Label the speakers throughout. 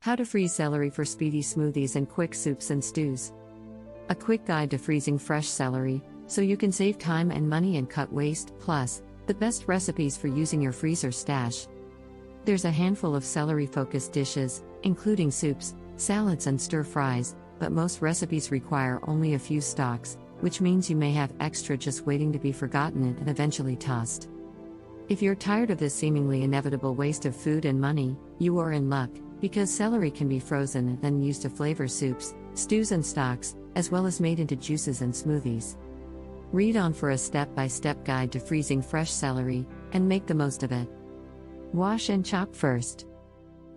Speaker 1: How to freeze celery for speedy smoothies and quick soups and stews. A quick guide to freezing fresh celery, so you can save time and money and cut waste, plus, the best recipes for using your freezer stash. There's a handful of celery-focused dishes, including soups, salads and stir-fries, but most recipes require only a few stalks, which means you may have extra just waiting to be forgotten and eventually tossed. If you're tired of this seemingly inevitable waste of food and money, you are in luck, because celery can be frozen and then used to flavor soups, stews and stocks, as well as made into juices and smoothies. Read on for a step-by-step guide to freezing fresh celery, and make the most of it. Wash and chop first.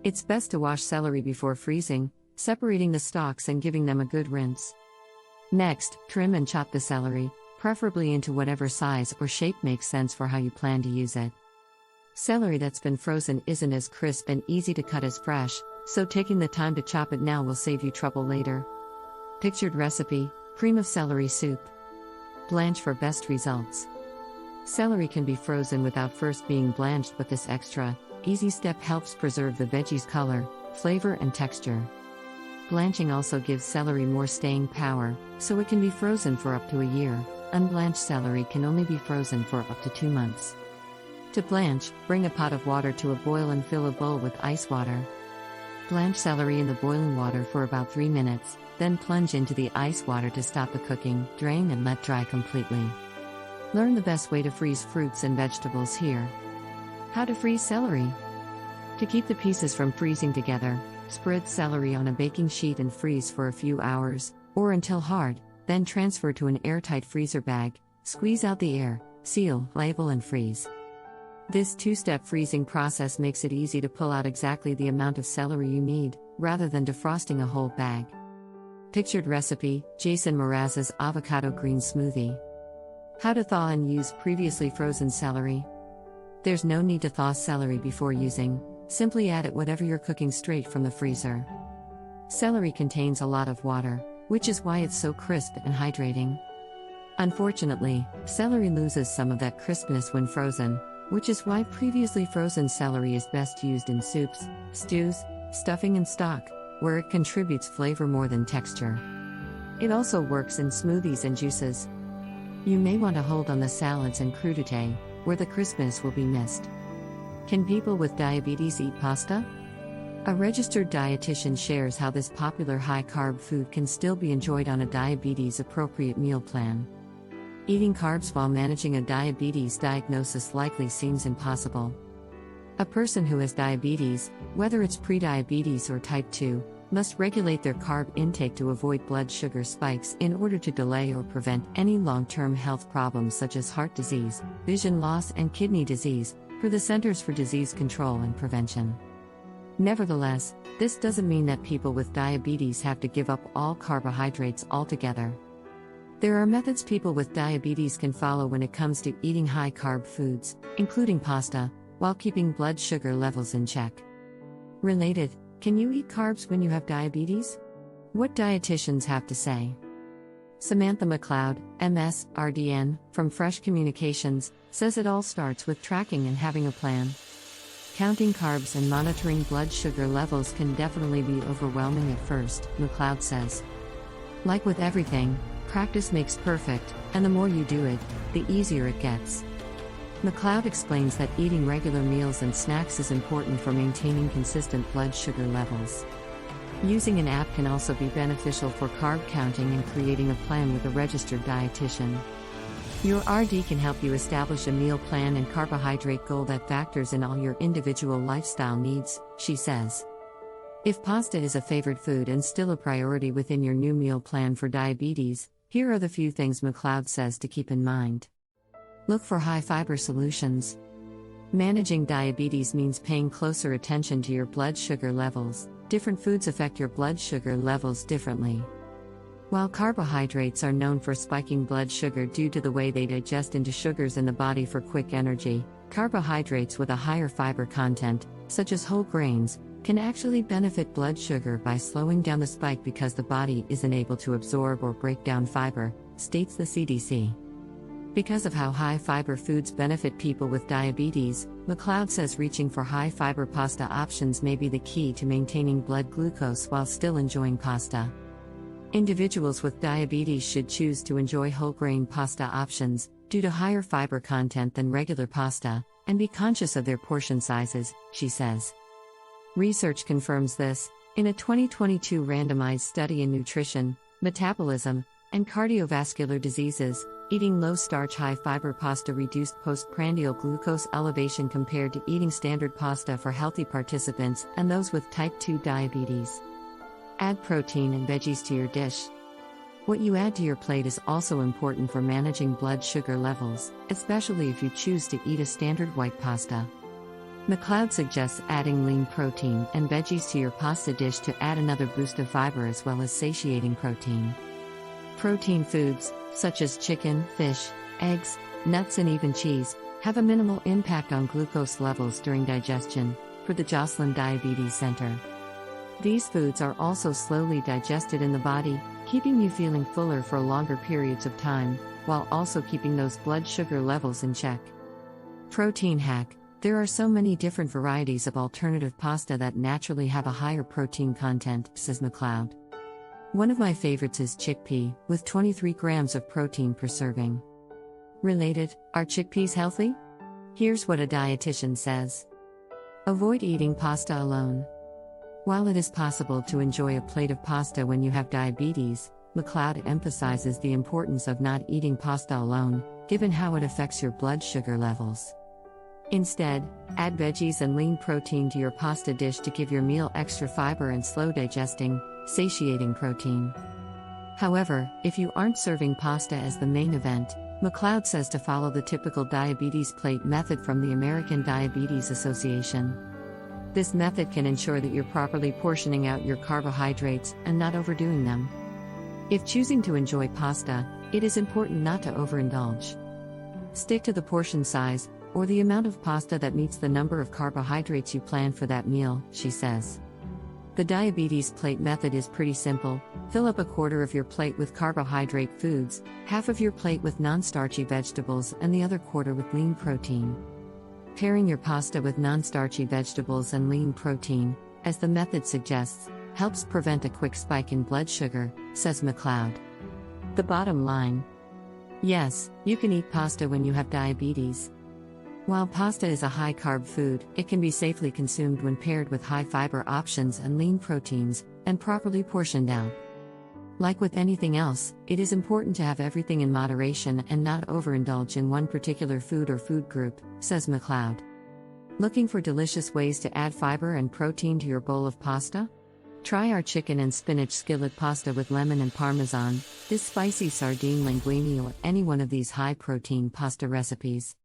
Speaker 1: It's best to wash celery before freezing, separating the stalks and giving them a good rinse. Next, trim and chop the celery, preferably into whatever size or shape makes sense for how you plan to use it. Celery that's been frozen isn't as crisp and easy to cut as fresh, so taking the time to chop it now will save you trouble later. Pictured recipe: cream of celery soup. Blanch for best results. Celery can be frozen without first being blanched, but this extra, easy step helps preserve the vege's color, flavor and texture. Blanching also gives celery more staying power, so it can be frozen for up to a year. Unblanched celery can only be frozen for up to 2 months. To blanch, bring a pot of water to a boil and fill a bowl with ice water. Blanch celery in the boiling water for about 3 minutes, then plunge into the ice water to stop the cooking, drain and let dry completely. Learn the best way to freeze fruits and vegetables here. How to freeze celery. To keep the pieces from freezing together, spread celery on a baking sheet and freeze for a few hours, or until hard, then transfer to an airtight freezer bag, squeeze out the air, seal, label and freeze. This two-step freezing process makes it easy to pull out exactly the amount of celery you need, rather than defrosting a whole bag. Pictured recipe: Jason Mraz's avocado green smoothie. How to thaw and use previously frozen celery. There's no need to thaw celery before using, simply add it whatever you're cooking straight from the freezer. Celery contains a lot of water, which is why it's so crisp and hydrating. Unfortunately, celery loses some of that crispness when frozen, which is why previously frozen celery is best used in soups, stews, stuffing and stock, where it contributes flavor more than texture. It also works in smoothies and juices. You may want to hold on the salads and crudité, where the crispness will be missed. Can people with diabetes eat pasta? A registered dietitian shares how this popular high-carb food can still be enjoyed on a diabetes-appropriate meal plan. Eating carbs while managing a diabetes diagnosis likely seems impossible. A person who has diabetes, whether it's prediabetes or type 2, must regulate their carb intake to avoid blood sugar spikes in order to delay or prevent any long-term health problems such as heart disease, vision loss and kidney disease, per the Centers for Disease Control and Prevention. Nevertheless, this doesn't mean that people with diabetes have to give up all carbohydrates altogether. There are methods people with diabetes can follow when it comes to eating high-carb foods, including pasta, while keeping blood sugar levels in check. Related: can you eat carbs when you have diabetes? What dietitians have to say. Samantha McLeod, MS, RDN, from Fresh Communications, says it all starts with tracking and having a plan. Counting carbs and monitoring blood sugar levels can definitely be overwhelming at first, McLeod says. Like with everything, practice makes perfect, and the more you do it, the easier it gets. McLeod explains that eating regular meals and snacks is important for maintaining consistent blood sugar levels. Using an app can also be beneficial for carb counting and creating a plan with a registered dietitian. Your RD can help you establish a meal plan and carbohydrate goal that factors in all your individual lifestyle needs, she says. If pasta is a favored food and still a priority within your new meal plan for diabetes, here are the few things McLeod says to keep in mind. Look for high-fiber solutions. Managing diabetes means paying closer attention to your blood sugar levels. Different foods affect your blood sugar levels differently. While carbohydrates are known for spiking blood sugar due to the way they digest into sugars in the body for quick energy, carbohydrates with a higher fiber content, such as whole grains, can actually benefit blood sugar by slowing down the spike because the body isn't able to absorb or break down fiber, states the CDC. Because of how high fiber foods benefit people with diabetes, McLeod says reaching for high fiber pasta options may be the key to maintaining blood glucose while still enjoying pasta. Individuals with diabetes should choose to enjoy whole grain pasta options, due to higher fiber content than regular pasta, and be conscious of their portion sizes, she says. Research confirms this. In a 2022 randomized study in nutrition, metabolism, and cardiovascular diseases, eating low-starch high-fiber pasta reduced postprandial glucose elevation compared to eating standard pasta for healthy participants and those with type 2 diabetes. Add protein and veggies to your dish. What you add to your plate is also important for managing blood sugar levels, especially if you choose to eat a standard white pasta. McLeod suggests adding lean protein and veggies to your pasta dish to add another boost of fiber as well as satiating protein. Protein foods, such as chicken, fish, eggs, nuts and even cheese, have a minimal impact on glucose levels during digestion, for the Joslin Diabetes Center. These foods are also slowly digested in the body, keeping you feeling fuller for longer periods of time, while also keeping those blood sugar levels in check. Protein hack: there are so many different varieties of alternative pasta that naturally have a higher protein content, says McLeod. One of my favorites is chickpea, with 23 grams of protein per serving. Related, are chickpeas healthy? Here's what a dietitian says. Avoid eating pasta alone. While it is possible to enjoy a plate of pasta when you have diabetes, McLeod emphasizes the importance of not eating pasta alone, given how it affects your blood sugar levels. Instead, add veggies and lean protein to your pasta dish to give your meal extra fiber and slow digesting, satiating protein. However, if you aren't serving pasta as the main event, McLeod says to follow the typical diabetes plate method from the American Diabetes Association. This method can ensure that you're properly portioning out your carbohydrates and not overdoing them. If choosing to enjoy pasta, it is important not to overindulge. Stick to the portion size, or the amount of pasta that meets the number of carbohydrates you plan for that meal, she says. The diabetes plate method is pretty simple. Fill up a quarter of your plate with carbohydrate foods, half of your plate with non-starchy vegetables, and the other quarter with lean protein. Pairing your pasta with non-starchy vegetables and lean protein, as the method suggests, helps prevent a quick spike in blood sugar, says McLeod. The bottom line: yes, you can eat pasta when you have diabetes. While pasta is a high-carb food, it can be safely consumed when paired with high-fiber options and lean proteins, and properly portioned out. Like with anything else, it is important to have everything in moderation and not overindulge in one particular food or food group, says McLeod. Looking for delicious ways to add fiber and protein to your bowl of pasta? Try our chicken and spinach skillet pasta with lemon and parmesan, this spicy sardine linguine, or any one of these high-protein pasta recipes.